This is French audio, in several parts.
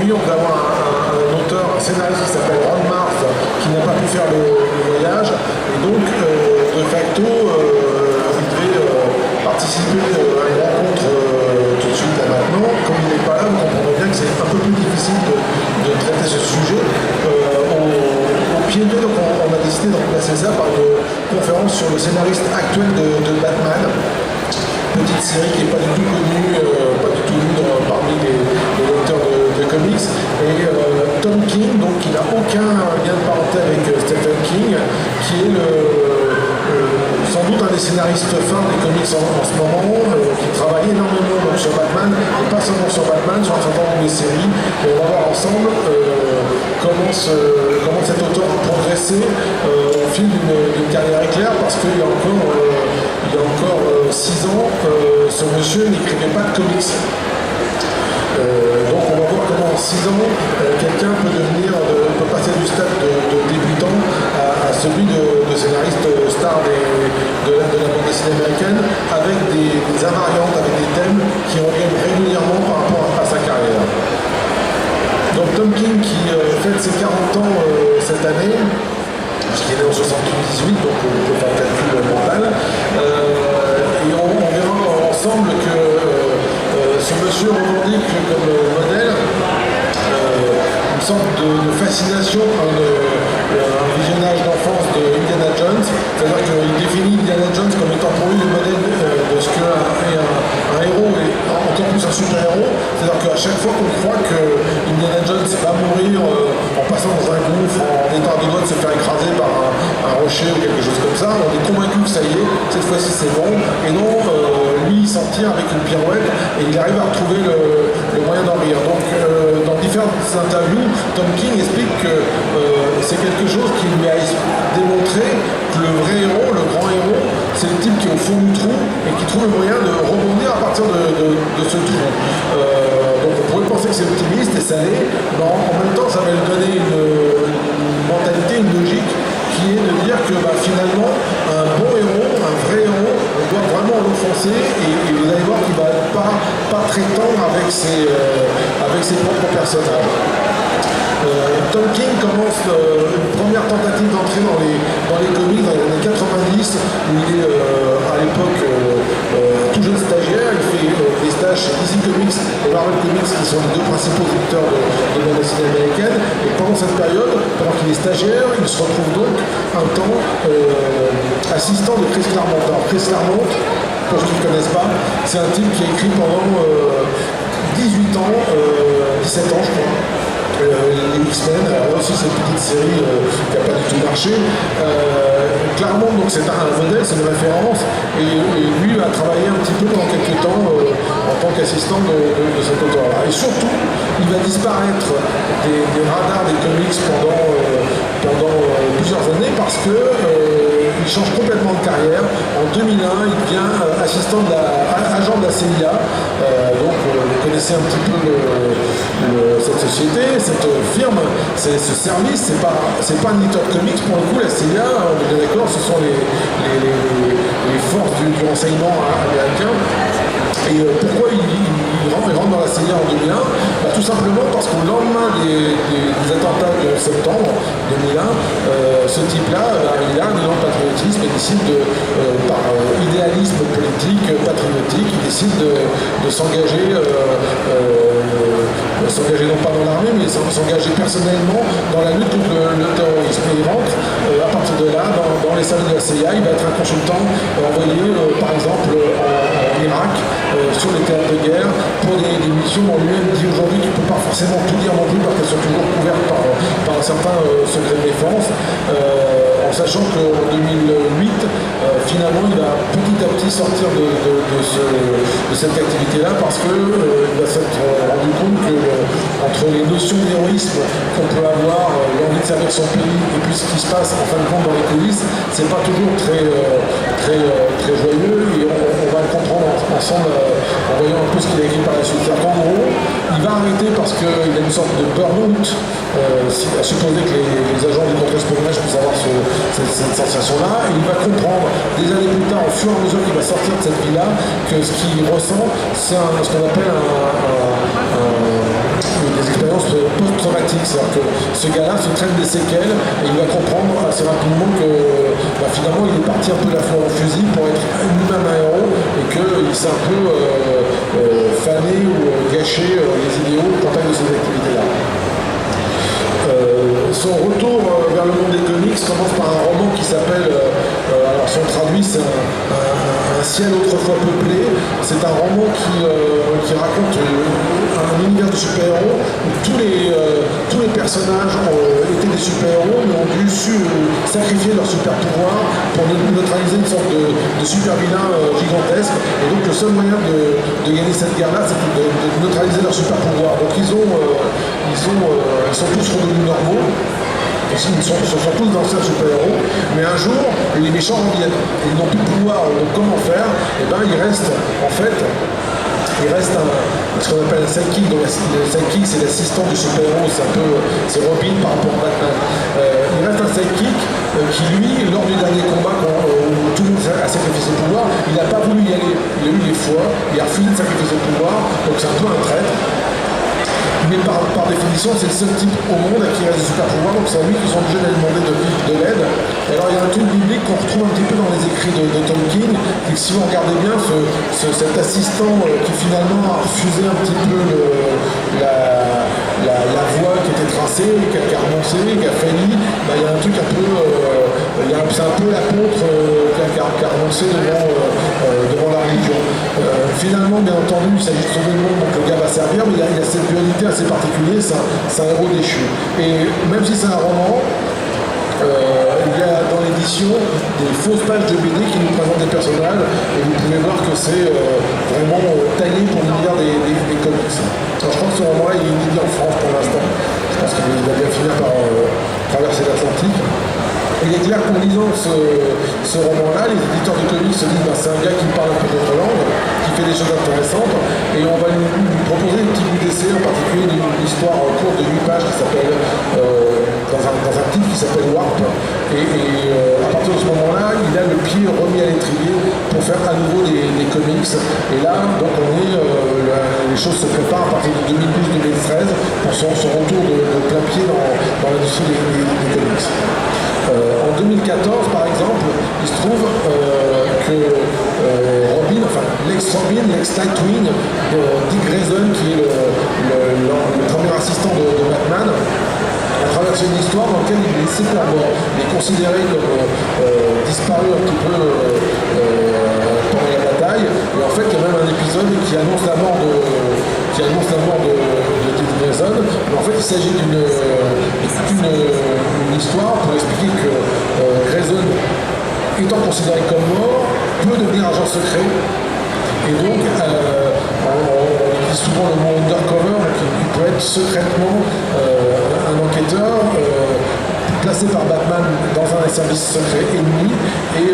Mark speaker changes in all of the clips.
Speaker 1: aujourd'hui, on va avoir un auteur, un scénariste qui s'appelle Ron Marth, qui n'a pas pu faire le voyage, et donc, de facto, il devait participer à une rencontre tout de suite là maintenant. Comme il n'est pas là, vous comprendrez bien que c'est un peu plus difficile de traiter ce sujet. Au pied de donc on a décidé de remplacer ça par une conférence sur le scénariste actuel de Batman. Petite série qui n'est pas du tout connue, pas du tout lue parmi les lecteurs de comics. Et Tom King, donc il n'a aucun lien de parenté avec Stephen King, qui est sans doute un des scénaristes phares des comics en ce moment, qui travaille énormément donc, sur Batman, et pas seulement sur Batman, sur un certain nombre de séries. Et on va voir ensemble comment cet auteur a progressé au fil d'une carrière éclair, parce qu'il y a encore 6 ans, ce monsieur n'écrivait pas de comics. Donc on va voir comment en 6 ans, quelqu'un peut passer du stade de débutant à celui de scénariste star de la bande dessinée américaine, avec des invariantes, avec des thèmes qui reviennent régulièrement par rapport à sa carrière. Donc Tom King qui fête ses 40 ans cette année, puisqu'il est né en 78, donc on peut faire le calcul mental. Et on verra ensemble que ce monsieur revendique comme modèle une sorte de fascination, un visionnage d'enfance de Indiana Jones. C'est-à-dire qu'il définit Indiana Jones comme étant pour lui le modèle de ce qu'un héros est, encore plus un super-héros. C'est-à-dire qu'à chaque fois qu'on croit que Indiana Jones va mourir en passant dans un gouffre, en étant à deux doigts de se faire écraser par un rocher ou quelque chose comme ça, on est convaincu que ça y est, cette fois-ci c'est bon, et non, lui il s'en tire avec une pirouette et il arrive à retrouver le moyen d'en rire. Donc dans différentes interviews, Tom King explique que c'est quelque chose qui lui a démontré que le vrai héros, le grand héros, c'est le type qui est au fond du trou et qui trouve le moyen de rebondir à partir de ce trou. Donc on pourrait penser que c'est optimiste, et ça l'est, mais en même temps ça va lui donner une mentalité, une logique, qui est de dire que finalement, un bon héros, un vrai héros, on doit vraiment l'offenser, et vous allez voir qu'il ne va pas très tendre avec ses propres personnages. Tom King commence une première tentative d'entrer dans les comics dans les années 90, où il est à l'époque tout jeune stagiaire. Il fait des stages chez DC Comics et Marvel Comics, qui sont les deux principaux éditeurs de bande dessinée américaine. Et pendant cette période, pendant qu'il est stagiaire, il se retrouve donc un temps assistant de Chris Claremont. Alors Chris Claremont, pour ceux qui ne connaissent pas, c'est un type qui a écrit pendant 18 ans, 17 ans je crois, les X-Men. Alors là aussi c'est une petite série qui n'a pas du tout marché. Claremont, donc c'est un modèle, c'est une référence, et lui a travaillé un petit peu pendant quelques temps en tant qu'assistant de cet auteur-là. Et surtout, il va disparaître des radars des comics pendant plusieurs années, parce que il change complètement de carrière. En 2001, il devient agent de la CIA. Donc vous connaissez un petit peu cette société, cette firme, ce service. C'est pas un éditeur de comics pour le coup. La CIA, on est bien d'accord, ce sont les forces du renseignement américain. Et pourquoi il rentre dans la CIA en 2001 ? Tout simplement parce qu'au lendemain des attentats de septembre 2001, ce type-là, il a un énorme patriotisme et décide par idéalisme politique, patriotique, il décide de s'engager, non pas dans l'armée, mais s'engager personnellement dans la lutte contre le terrorisme. Et il rentre à partir de là dans les services de la CIA. Il va être un consultant envoyé par exemple en Irak, sur les théâtres de guerre, pour des missions dont lui-même dit aujourd'hui qu'il ne peut pas forcément tout dire non plus, parce qu'elles sont toujours couvertes par un certain secret de défense, en sachant qu'en 2008, finalement, il va petit à petit sortir de cette activité-là, parce qu'il va s'être rendu compte que entre les notions d'héroïsme qu'on peut avoir, l'envie de servir son pays, et puis ce qui se passe en fin de compte dans les coulisses, c'est pas toujours très joyeux, et on va le comprendre ensemble en voyant un peu ce qu'il a écrit par la suite. C'est-à-dire qu'en gros, il va arrêter parce qu'il a une sorte de burn-out, à supposer que les agents du contre-espionnage puissent avoir cette sensation-là, et il va comprendre des années plus tard, au fur et à mesure qu'il va sortir de cette vie-là, que ce qu'il ressent, c'est ce qu'on appelle des expériences post-traumatique, c'est-à-dire que ce gars-là se traîne des séquelles et il va comprendre assez rapidement que finalement il est parti un peu la fleur au fusil pour être lui-même un héros et qu'il s'est un peu fané ou gâché les idéaux au contact de ces activités-là. Son retour vers le monde des comics commence par un roman qui s'appelle, alors son traduit c'est un ciel autrefois peuplé. C'est un roman qui raconte un univers de super-héros où tous les personnages étaient des super-héros mais ont dû sacrifier leur super-pouvoir pour neutraliser une sorte de super-vilain gigantesque. Et donc le seul moyen de gagner cette guerre-là, c'était de neutraliser leur super-pouvoir. Donc ils sont tous redevenus normaux. Ils sont tous d'anciens super-héros, mais un jour, les méchants reviennent. Ils n'ont plus de pouvoir, donc comment faire? Et ben, il reste ce qu'on appelle un sidekick. Donc, le sidekick, c'est l'assistant du super-héros, c'est Robin par rapport à Batman. Il reste un sidekick qui, lui, lors du dernier combat, où tout le monde a sacrifié ses pouvoirs, il n'a pas voulu y aller. Il a eu des fois, il a refusé de sacrifier ses pouvoirs, donc c'est un peu un traître. Mais par définition, c'est le seul type au monde à qui il reste des super pouvoirs, donc c'est à lui qu'ils sont obligés d'aller demander de l'aide. Et alors il y a un truc biblique qu'on retrouve un petit peu dans les écrits de Tolkien, et que si vous regardez bien, cet assistant qui finalement a refusé un petit peu la voie qui était tracée, qui a renoncé, qui a failli, il y a un truc un peu, c'est un peu l'apôtre qui a renoncé devant la religion. Finalement, bien entendu, il s'agit de sauver le monde, donc le gars va servir, mais il y a cette dualité assez particulière, c'est un héros déchu. Et même si c'est un roman, il y a dans l'édition des fausses pages de BD qui nous présentent des personnages, et vous pouvez voir que c'est vraiment taillé pour l'univers des comics. Alors, je crois que ce roman-là, il est inédit en France pour l'instant. Je pense qu'il va bien finir par traverser l'Atlantique. Il est clair qu'en lisant ce roman-là, les éditeurs de comics se disent c'est un gars qui parle un peu d'autre langue, qui fait des choses intéressantes, et on va lui proposer une petite bout d'essai, en particulier une histoire courte de 8 pages qui s'appelle, dans un titre qui s'appelle Warp, et à partir de ce moment-là, il a le pied remis à l'étrier pour faire à nouveau des comics, et là, donc les choses se préparent à partir de 2012-2013 pour son retour de plein pied dans l'industrie des comics. En 2014, par exemple, il se trouve que Robin, enfin l'ex-Robin, l'ex-Nightwing, Dick Grayson, qui est le premier assistant de Batman, a traversé une histoire dans laquelle il est laissé pour mort. Il est considéré comme disparu un petit peu pendant la bataille. Et en fait, il y a même un épisode qui annonce la mort de Dick Grayson. Mais en fait, il s'agit d'une histoire pour expliquer que Grayson, étant considéré comme mort, peut devenir agent secret. Et donc, on utilise souvent le mot undercover, donc il peut être secrètement un enquêteur placé par Batman dans un service secret ennemi. Et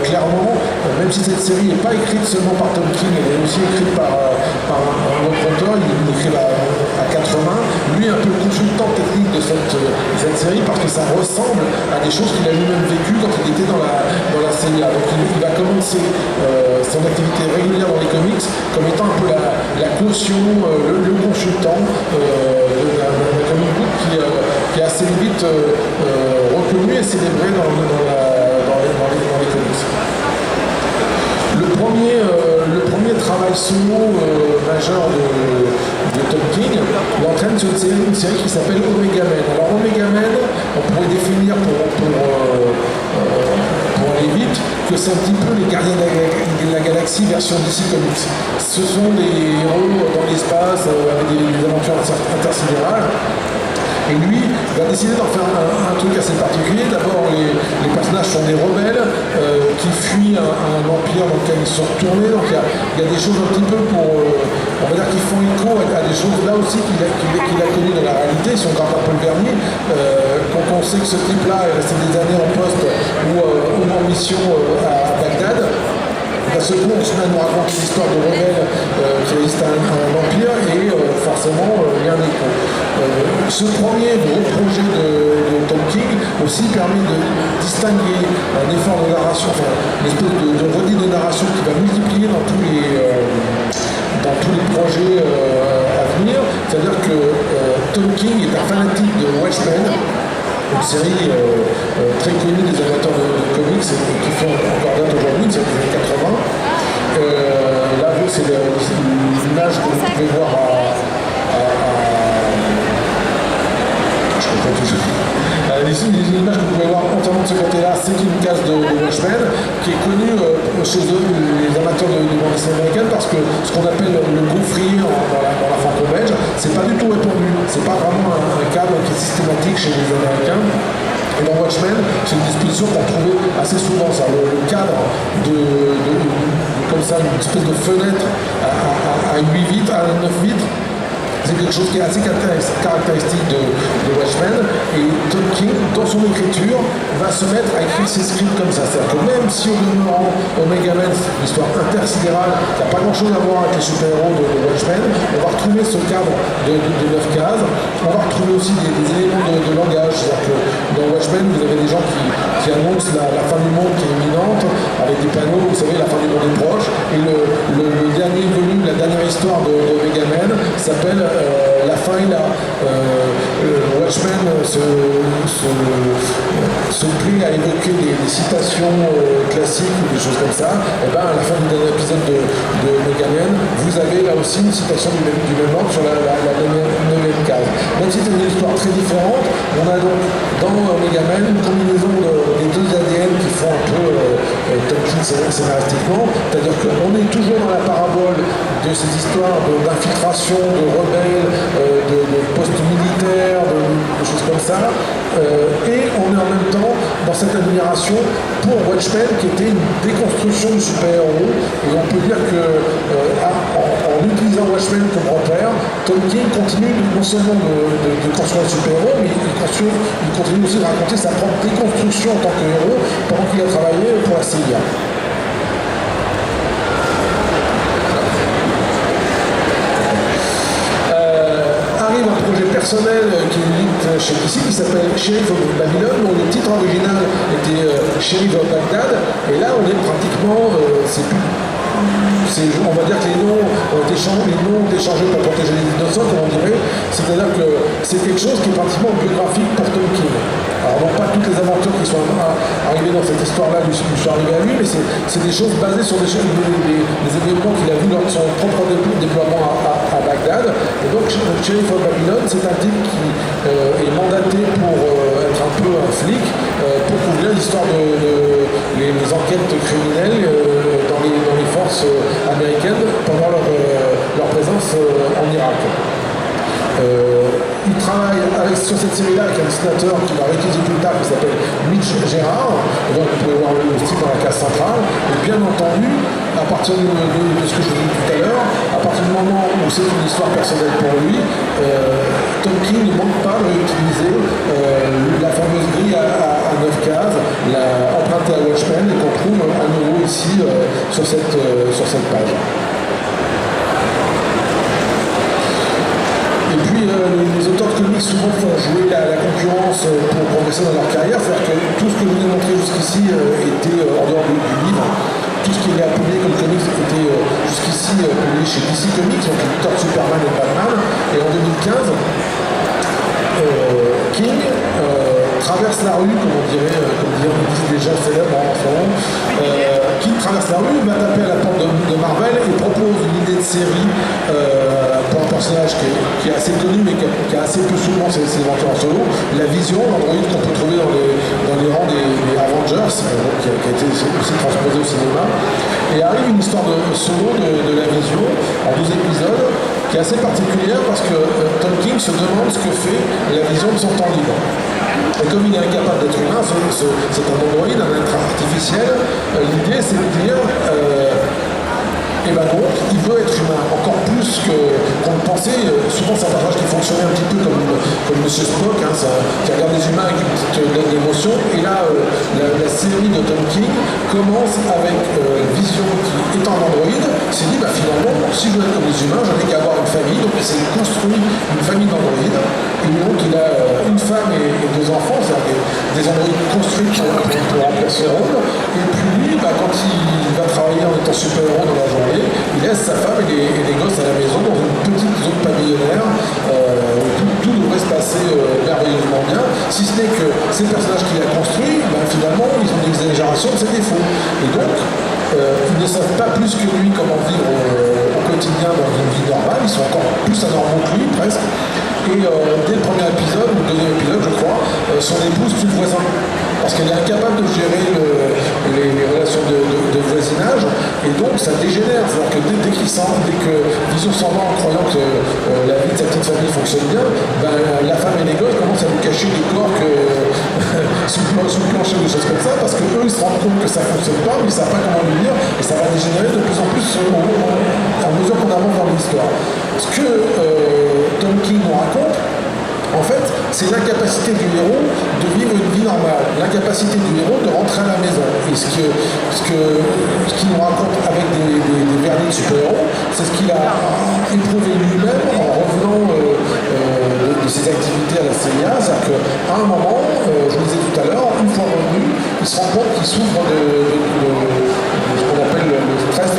Speaker 1: clairement, même si cette série n'est pas écrite seulement par Tom King, elle est aussi écrite par un autre auteur, il écrit à 4 mains, lui un peu le consultant technique de cette série, parce que ça ressemble à des choses qu'il a lui-même vécues quand il était dans la CIA. Donc il va commencer son activité régulière dans les comics comme étant un peu la caution, le consultant d'un comic book qui est assez vite reconnu et célébré dans les comics. Le premier travail solo majeur de Tom King l'entraîne sur une série qui s'appelle Omega Men. Alors Omega Men, on pourrait définir pour aller vite que c'est un petit peu les Gardiens de la Galaxie version DC Comics. Ce sont des héros dans l'espace avec des aventures intersidérales. Et lui va décider d'en faire un truc assez particulier. D'abord, les personnages sont des rebelles qui fuient un empire dans lequel ils sont retournés. Donc il y a des choses un petit peu on va dire qui font écho à des choses là aussi qu'il a connues dans la réalité, si on gratte un peu le vernis. Quand on sait que ce type-là est resté des années en poste ou en mission à Bagdad, à ce point, on se met à nous raconter l'histoire de rebelles qui résistent à un empire et forcément, il y a un écho. Ce premier gros projet de Tom King aussi permet de distinguer un effort de narration, enfin une espèce de redit de narration qui va multiplier dans tous les projets à venir. C'est-à-dire que Tom King est un fanatique de Watchmen, une série très connue des amateurs de comics et qui fait encore date aujourd'hui, c'est des années 80. Là, c'est l'image que vous pouvez voir je comprends toujours. L'image que vous pouvez voir entièrement de ce côté-là, c'est une case de Watchmen qui est connue chez eux, les amateurs de bande dessinée américaine, parce que ce qu'on appelle le gaufrier dans la franco-belge, c'est pas du tout répandu. C'est pas vraiment un cadre qui est systématique chez les Américains. Et dans Watchmen, c'est une disposition qu'on trouvait assez souvent, ça, le cadre comme ça, une espèce de fenêtre à 8 vitres, à 9 vitres. C'est quelque chose qui est assez caractéristique de Watchmen. Et Tom King, dans son écriture, va se mettre à écrire ses scripts comme ça. C'est-à-dire que même si au demeurant Omega Man, c'est une histoire intersidérale qui n'a pas grand-chose à voir avec les super-héros de Watchmen, on va retrouver ce cadre de 9 cases. On va retrouver aussi des éléments de langage. C'est-à-dire que dans Watchmen, vous avez des gens qui annoncent la fin du monde qui est imminente, avec des panneaux, vous savez, la fin du monde est proche. Et le dernier volume, la dernière histoire de Omega Man s'appelle La fin est là. Watchmen se plaît à évoquer des citations classiques ou des choses comme ça. Et bien à la fin du dernier épisode de Omega Man, vous avez là aussi une citation du même ordre sur la 9e case. Même si c'est une histoire très différente, on a donc dans Omega Man une combinaison des deux ADN qui font un peu Tom King scénaristiquement. C'est-à-dire qu'on est toujours dans la parabole de ces histoires d'infiltration, de rebelles, de postes militaires, de choses comme ça. Et on est en même temps dans cette admiration pour Watchmen qui était une déconstruction du super-héros. Et on peut dire que en utilisant Watchmen comme repère, Tom King continue non seulement de construire le super-héros, mais il continue aussi de raconter sa propre déconstruction en tant que héros pendant qu'il a travaillé pour la CIA. Arrive un projet personnel qui est limite chez DC qui s'appelle Sheriff of Babylon, dont le titre original était Sheriff of Baghdad, et là on est pratiquement, on va dire que les noms ont été changés pour protéger les innocents, comme on dirait, c'est-à-dire que c'est quelque chose qui est pratiquement biographique pour Tom King. Alors non pas toutes les aventures qui sont arrivées dans cette histoire-là lui sont arrivées à lui, mais c'est des choses basées sur des événements qu'il a vus lors de son propre déploiement à Bagdad. Et donc Sheriff of Babylon, c'est un type qui est mandaté pour être un peu un flic, pour couvrir l'histoire les enquêtes criminelles dans les forces américaines pendant leur présence en Irak. Il travaille sur cette série-là avec un dessinateur qui va réutiliser plus tard, qui s'appelle Mitch Gérard. Et donc vous pouvez voir le style dans la case centrale. Et bien entendu, à partir de ce que je vous ai dit tout à l'heure, à partir du moment où c'est une histoire personnelle pour lui, Tom King ne manque pas de réutiliser la fameuse grille à 9 cases, empruntée à Watchmen, et qu'on trouve à nouveau ici sur cette page. Et puis les auteurs de comics souvent font jouer la concurrence pour progresser dans leur carrière, c'est-à-dire que tout ce que je vous ai montré jusqu'ici était en dehors du livre. Tout ce qui est publié comme comics était jusqu'ici publié chez DC Comics, donc les auteurs de Superman et Batman. Et en 2015, King traverse la rue, comme on disent des gens célèbres en ce moment. King traverse la rue, va taper à la porte de Marvel et propose une idée de série pour un personnage qui est assez connu mais qui a assez peu souvent ses aventures en solo. La Vision, l'androïde qu'on peut trouver dans les rangs des Avengers, qui a été aussi transposé au cinéma. Et arrive une histoire de solo de la Vision en 12 épisodes qui est assez particulière parce que Tom King se demande ce que fait la Vision de son temps libre. Et comme il est incapable d'être humain, c'est un androïde, un être artificiel, l'idée c'est de dire et ben donc, il veut être humain, encore plus qu'on le pensait. Souvent, c'est un personnage qui fonctionnait un petit peu comme Monsieur Spock, qui regarde les humains avec une petite dose d'émotion. Et là, la série de Tom King commence avec Vision qui est un androïde, s'est dit, finalement, si je veux être comme les humains, j'en ai qu'à avoir une famille. Donc, il s'est construit une famille d'androïdes. Et donc, il a une femme et 2 enfants, c'est-à-dire des androïdes construits pour remplacer son rôle. Et puis, lui, quand il va travailler en étant super-héros dans la journée, il laisse sa femme et les gosses à la maison dans une petite zone pavillonnaire, où tout devrait se passer merveilleusement bien, si ce n'est que ces personnages qu'il a construits, ben, finalement, ils ont une exagération de ses défauts. Et donc, ils ne savent pas plus que lui comment vivre au quotidien dans une vie normale, ils sont encore plus anormaux que lui, presque. Et dès le premier épisode, ou le deuxième épisode, je crois, son épouse tue le voisin. Parce qu'elle est incapable de gérer les relations de voisinage, et donc ça dégénère. C'est-à-dire que dès qu'ils s'en va en croyant que la vie de sa petite famille fonctionne bien, ben, la femme et les gosses commencent à lui cacher des corps sous le plancher, des choses comme ça, parce qu'eux, ils se rendent compte que ça ne fonctionne pas, mais ils ne savent pas comment lui dire, et ça va dégénérer de plus en plus à mesure qu'on avance dans l'histoire. Ce que Tom King nous raconte, en fait, c'est l'incapacité du héros de vivre une vie normale, l'incapacité du héros de rentrer à la maison. Et ce qu'il nous raconte avec des vernis de super-héros, c'est ce qu'il a éprouvé lui-même en revenant de ses activités à la CIA. C'est-à-dire qu'à un moment, je le disais tout à l'heure, une fois revenu, il se rend compte qu'il souffre de ce qu'on appelle le stress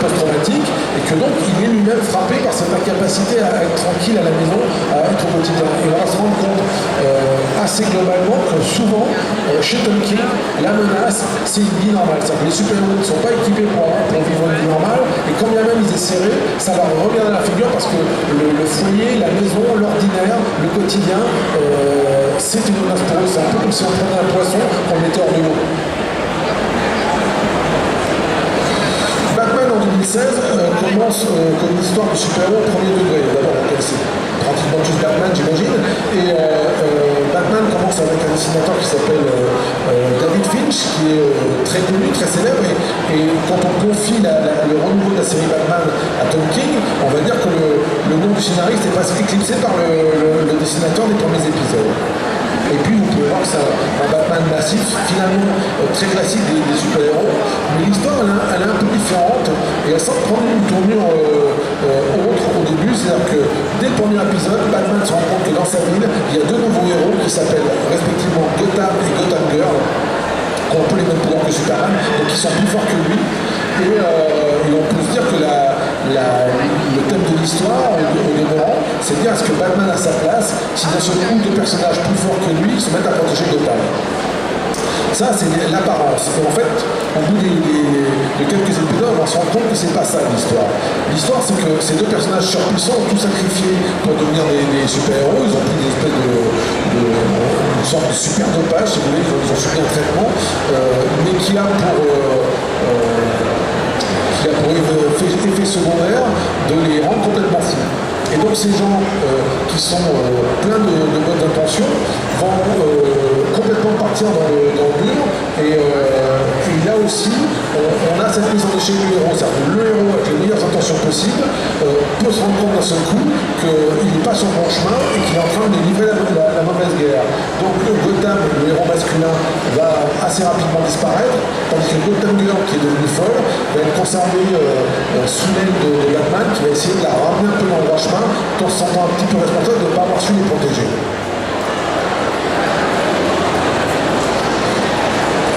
Speaker 1: post-traumatique, et que donc il est lui-même frappé par cette incapacité à être tranquille à la maison, à être au quotidien. Et on va se rendre compte assez globalement que souvent, chez Tom King, la menace, c'est une vie normale. C'est-à-dire que les super-héros ne sont pas équipés pour vivre une vie normale, et quand bien même ils essaieraient, ça leur revient à la figure parce que le foyer, la maison, l'ordinaire, le quotidien, c'est une menace pour eux. C'est un peu comme si on prenait un poisson qu'on mettait hors de l'eau. Batman en 2016 commence comme une histoire de super-héros au premier degré. D'abord, c'est pratiquement juste Batman, j'imagine. Et Batman commence avec un dessinateur qui s'appelle David Finch, qui est très connu, très célèbre. Et quand on confie le renouveau de la série Batman à Tom King, on va dire que le nom du scénariste est presque éclipsé par le dessinateur des premiers épisodes. Et puis vous pouvez voir que c'est un Batman massif, finalement très classique des super-héros, mais l'histoire elle est un peu différente et elle semble prendre une tournure autre au début, c'est-à-dire que dès le premier épisode, Batman se rend compte que dans sa ville, il y a deux nouveaux héros qui s'appellent respectivement Gotham et Gotham Girl, qui ont un peu les mêmes pouvoirs que Superman, donc ils sont plus forts que lui. Et on peut se dire que le thème de l'histoire, au demeurant, c'est de dire est-ce que Batman a sa place si d'un seul coup deux personnages plus forts que lui se mettent à protéger Gotham. Ça, c'est l'apparence. Et en fait, au bout de quelques épisodes, on va se rendre compte que c'est pas ça l'histoire. L'histoire, c'est que ces deux personnages surpuissants ont tout sacrifié pour devenir des super-héros. Ils ont pris des espèces une sorte de super dopage, si vous voulez, ils ont subi un traitement, mais qui a pour effet secondaire de les rendre complètement fous. Et donc ces gens qui sont pleins de bonnes intentions vont complètement partir dans le mur. Et là aussi, on a cette mise en échec du héros. C'est-à-dire que le héros, avec les meilleures intentions possibles, peut se rendre compte d'un seul coup qu'il n'est pas sur le bon chemin et qu'il est en train de livrer la mauvaise guerre. Donc Gotham, le héros masculin, va assez rapidement disparaître, tandis que Gotham Girl, qui est devenue folle, va être conservée sous l'aile de Batman, qui va essayer de la ramener un peu dans le droit chemin, tout en se sentant un petit peu responsable de ne pas avoir su les protéger.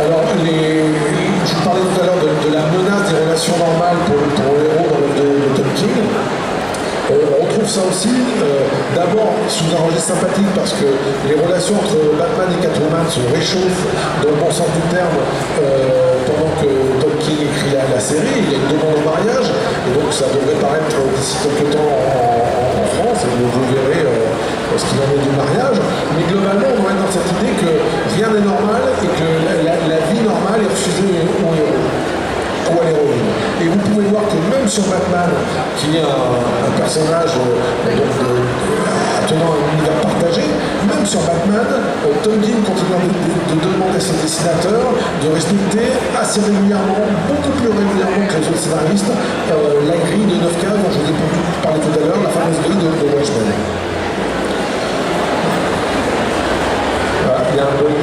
Speaker 1: Alors, je vous parlais tout à l'heure de la menace des relations normales pour le héros dans l'œuvre de Tom King. On retrouve ça aussi, d'abord sous un registre sympathique parce que les relations entre Batman et Catwoman se réchauffent dans le bon sens du terme pendant que Tom King écrit la série. Il y a une demande au mariage et donc ça devrait paraître d'ici quelques temps en France et vous verrez ce qu'il en est du mariage. Mais globalement, on va être dans cette idée que rien n'est normal et que la vie normale est refusée au héros. Ou à l'héroïne. Et vous pouvez voir que même sur Batman, qui est un personnage attenant à un univers partagé, même sur Batman, Tom King continue de demander à ses dessinateurs de respecter assez régulièrement, beaucoup plus régulièrement que les autres scénaristes, la grille de 9 cases dont je vous ai parlé tout à l'heure, la fameuse grille de Watchmen. Voilà, il y a un peu...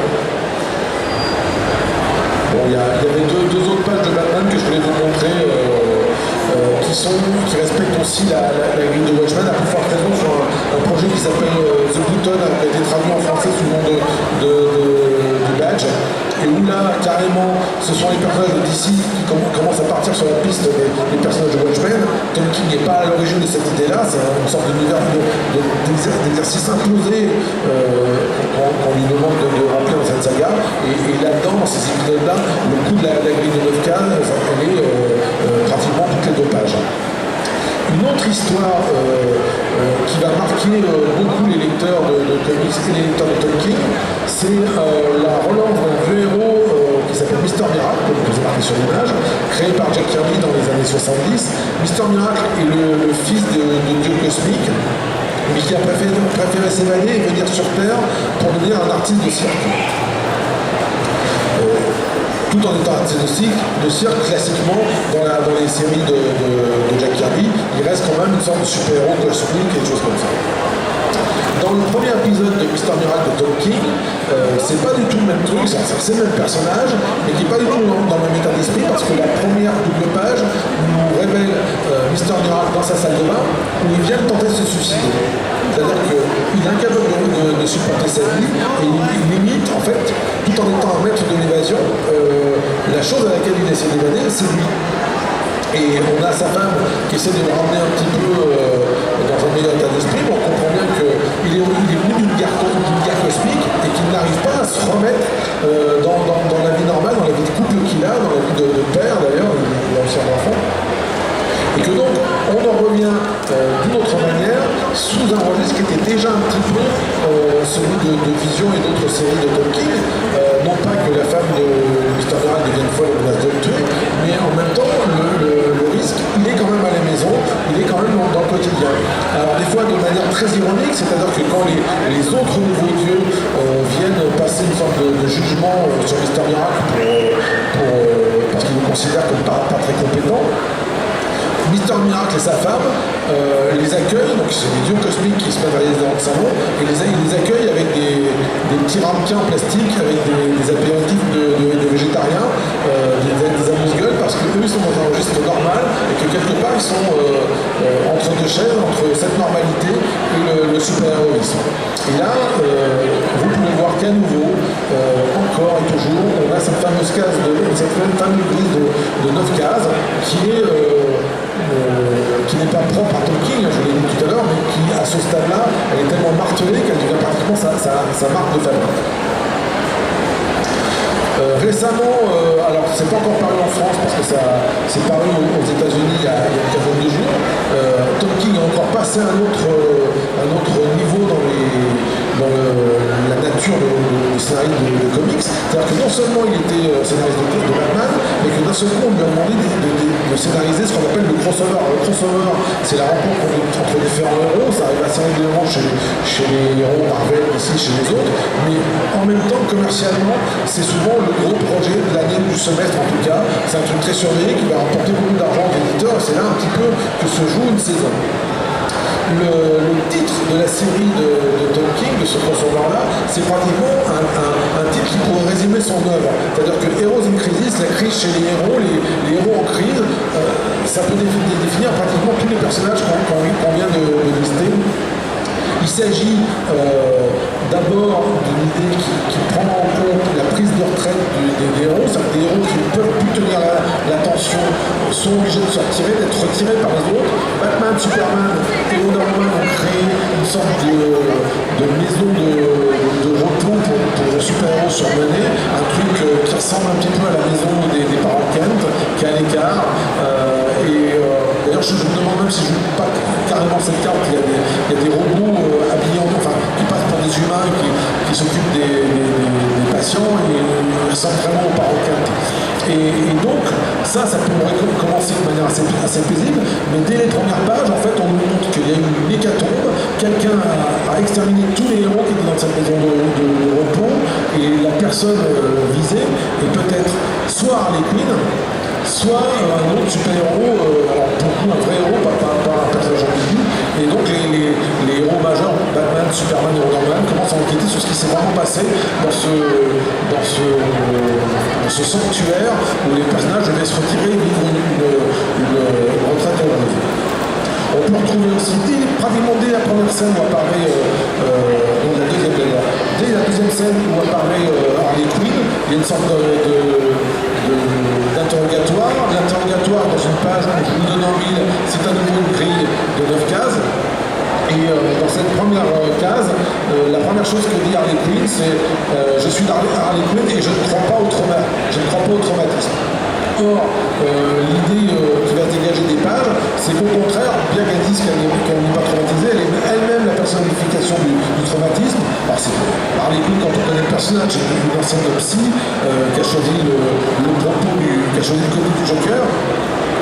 Speaker 1: Bon, il y avait deux autres pages de Batman que je voulais vous montrer qui respectent aussi la grille de Watchmen, à plus forte raison sur un projet qui s'appelle The Button, qui a été traduit en français sous le nom de Badge, et où là, carrément, Parallèlement, ce sont les personnages de DC qui commencent à partir sur la piste des personnages de Watchmen. Tom King n'est pas à l'origine de cette idée-là, c'est une sorte d'exercice imposé qu'on lui demande de rappeler dans cette saga. Et là-dedans, dans ces épisodes-là, le coup de la grille de 9 cases, elle est pratiquement toutes les 2 pages. Une autre histoire qui va marquer beaucoup les lecteurs de comics et les lecteurs de Tolkien, c'est la relance d'un vieux héros qui s'appelle Mister Miracle, comme vous avez marqué sur l'image, créé par Jack Kirby dans les années 70. Mister Miracle est le fils de Dieu cosmique, mais qui a préféré s'évader et venir sur Terre pour devenir un artiste de cirque. Tout en étant artiste de cirque, classiquement, dans les séries de Jack Kirby, il reste quand même une sorte de super-héros cosmique et des choses comme ça. Dans le premier épisode de Mister Miracle de Tom King, c'est pas du tout le même truc, c'est le même personnage, mais qui n'est pas du tout dans le même état d'esprit, parce que la première double page nous révèle Mister Miracle dans sa salle de bain, où il vient de tenter de se suicider. C'est-à-dire qu'il est incapable de supporter sa vie, et il limite, en fait, tout en étant un maître de l'évasion, la chose à laquelle il essaie d'évader, c'est lui. Et on a sa femme qui essaie de le ramener un petit peu dans un meilleur état d'esprit, mais on comprend bien qu'il est venu d'une guerre cosmique et qu'il n'arrive pas à se remettre dans la vie normale, dans la vie de couple qu'il a, dans la vie de père d'ailleurs, il a aussi un enfant. Et que donc, on en revient d'une autre manière, sous un registre qui était déjà un petit peu celui de Vision et d'autres séries de Tolkien. Non pas que la femme de Mister Miracle devienne folle et menace de le tuer, mais en même temps, le risque, il est quand même à la maison, il est quand même dans le quotidien. Alors des fois de manière très ironique, c'est-à-dire que quand les autres nouveaux dieux viennent passer une sorte de jugement sur Mister Miracle parce qu'ils le considèrent comme pas très compétent, Mister Miracle et sa femme les accueillent, donc c'est des dieux cosmiques qui se matérialisent dans le salon, et les accueillent avec des petits ramequins en plastique, avec des apéritifs de végétariens, des amuse-gueules, parce qu'eux ils sont dans un registre normal, et que quelque part ils sont entre deux chaises, entre cette normalité et le super-héroïsme. Et là, vous pouvez voir qu'à nouveau, encore et toujours, on a cette fameuse case, cette fameuse grille de 9 cases, qui n'est pas propre à Tolkien, je l'ai dit tout à l'heure, mais qui, à ce stade-là, elle est tellement martelée qu'elle devient pratiquement sa marque de fabrique. Récemment, alors c'est pas encore paru en France parce que c'est paru aux États-Unis il y a une quinzaine de jours, Tolkien a encore passé un autre niveau dans la nature du scénariste de comics. C'est-à-dire que non seulement il était scénariste de Batman, mais que d'un seul coup on lui a demandé de scénariser ce qu'on appelle le crossover. Le crossover, c'est la rencontre entre différents héros, ça arrive assez régulièrement chez les héros Marvel, ici, chez les autres, mais en même temps, commercialement, c'est souvent le gros projet de l'année, du semestre en tout cas. C'est un truc très surveillé qui va rapporter beaucoup d'argent aux éditeurs, et c'est là un petit peu que se joue une saison. Le titre de la série de Tolkien, de ce crossover-là, c'est pratiquement un titre qui pourrait résumer son œuvre. C'est-à-dire que Heroes in Crisis, la crise chez les héros, les héros en crise, ça peut définir pratiquement tous les personnages qu'on vient de lister. Il s'agit d'abord d'une idée qui prend en compte la prise de retraite des héros, c'est-à-dire des héros qui ne peuvent plus tenir la tension, sont obligés de se retirer, d'être retirés par les autres. Batman, Superman et Wonder Woman ont créé une sorte de maison de repos pour super-héros surmenés, un truc qui ressemble un petit peu à la maison des parents Kent, qui est à l'écart. D'ailleurs, je me demande même si je ne joue pas carrément cette carte, il y a des robots habillés qui passent pour des humains qui s'occupent des patients et ils ressemblent vraiment aux parents Kent. Et donc, ça pourrait commencer de manière assez paisible, mais dès les premières pages, en fait, on nous montre qu'il y a eu une hécatombe, quelqu'un a exterminé tous les héros qui étaient dans cette maison de repos, et la personne visée est peut-être soit Harley Quinn, soit un autre super-héros, alors pour le coup un vrai héros, pas un personnage ambigu, et donc les héros majeurs, Batman, Superman et Wonder Woman, commencent à enquêter sur ce qui s'est vraiment passé dans ce sanctuaire où les personnages devaient se retirer et vivre une retraite heureuse. On peut retrouver aussi pratiquement dès la première scène où apparaît dès la deuxième scène où apparaît Harley Quinn, il y a une sorte d'interrogatoire. L'interrogatoire dans une page, je vous donne en mille, c'est à nouveau une grille de 9 cases. Et dans cette première case, la première chose que dit Harley Quinn, c'est je suis Harley Quinn et je ne crois pas au traumatisme. Or, l'idée qui va se dégager des pages, c'est qu'au contraire, bien qu'elle dise qu'elle n'est pas traumatisée, elle est elle-même la personnification du traumatisme. Alors, Harley Quinn, quand on connaît le personnage, c'est une ancienne psy qui a choisi qui a choisi le côté du Joker.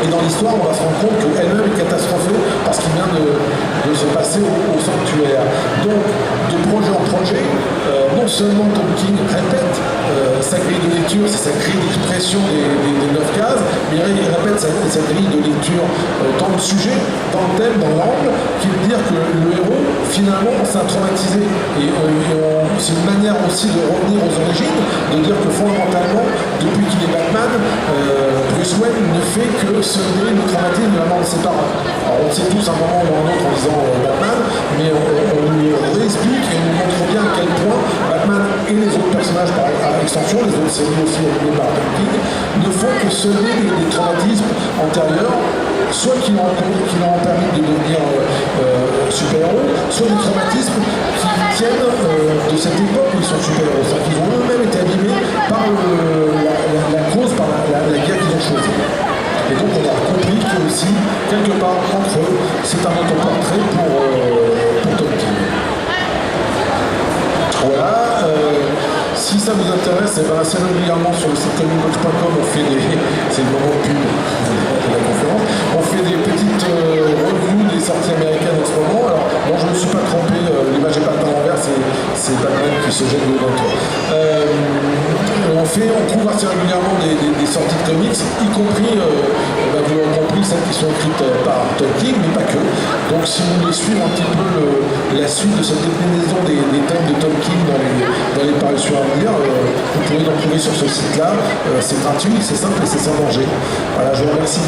Speaker 1: Et dans l'histoire, on va se rendre compte qu'elle-même est catastrophée parce qu'il vient de se passer au sanctuaire. Donc, de projet en projet, non seulement Tom King répète sa grille de lecture, c'est sa grille d'expression des 9 cases, mais il répète sa grille de lecture dans le sujet, dans le thème, dans l'angle, qui veut dire que le héros, finalement, s'est traumatisé. Et c'est une manière aussi de revenir aux origines, de dire que fondamentalement, depuis qu'il est Batman, Bruce Wayne ne fait que semer le traumatisme de la mort de ses parents. Alors on le sait tous à un moment ou à un autre en disant Batman, mais on lui réexplique et on nous montre bien à quel point Batman et les autres personnages par extension, les autres séries aussi animées par Tom King, ne font que semer des traumatismes antérieurs, soit qui leur ont permis de devenir super-héros, soit des traumatismes qui viennent de cette époque où ils sont super-héros. C'est-à-dire qu'ils ont eux-mêmes été abîmés par la cause, par la guerre qu'ils ont choisie. Et donc on a compris que aussi, quelque part entre eux, c'est un autoportrait pour Tom King. Voilà. Si ça vous intéresse, assez régulièrement sur le site comicbox.com, on fait c'est le moment pub de la conférence, on fait des petites reviews des sorties américaines en ce moment. Alors, bon, je ne me suis pas trompé, l'image n'est pas à l'envers, c'est Batman qui se jette dedans. On trouve assez régulièrement des sorties de comics, y compris, vous l'avez compris, celles qui sont écrites par Tom King, mais pas que. Donc si vous voulez suivre un petit peu la suite de cette déclinaison des thèmes de Tom King dans les parutions à venir, vous pouvez en trouver sur ce site-là. C'est gratuit, c'est simple et c'est sans danger. Voilà, je vous remercie.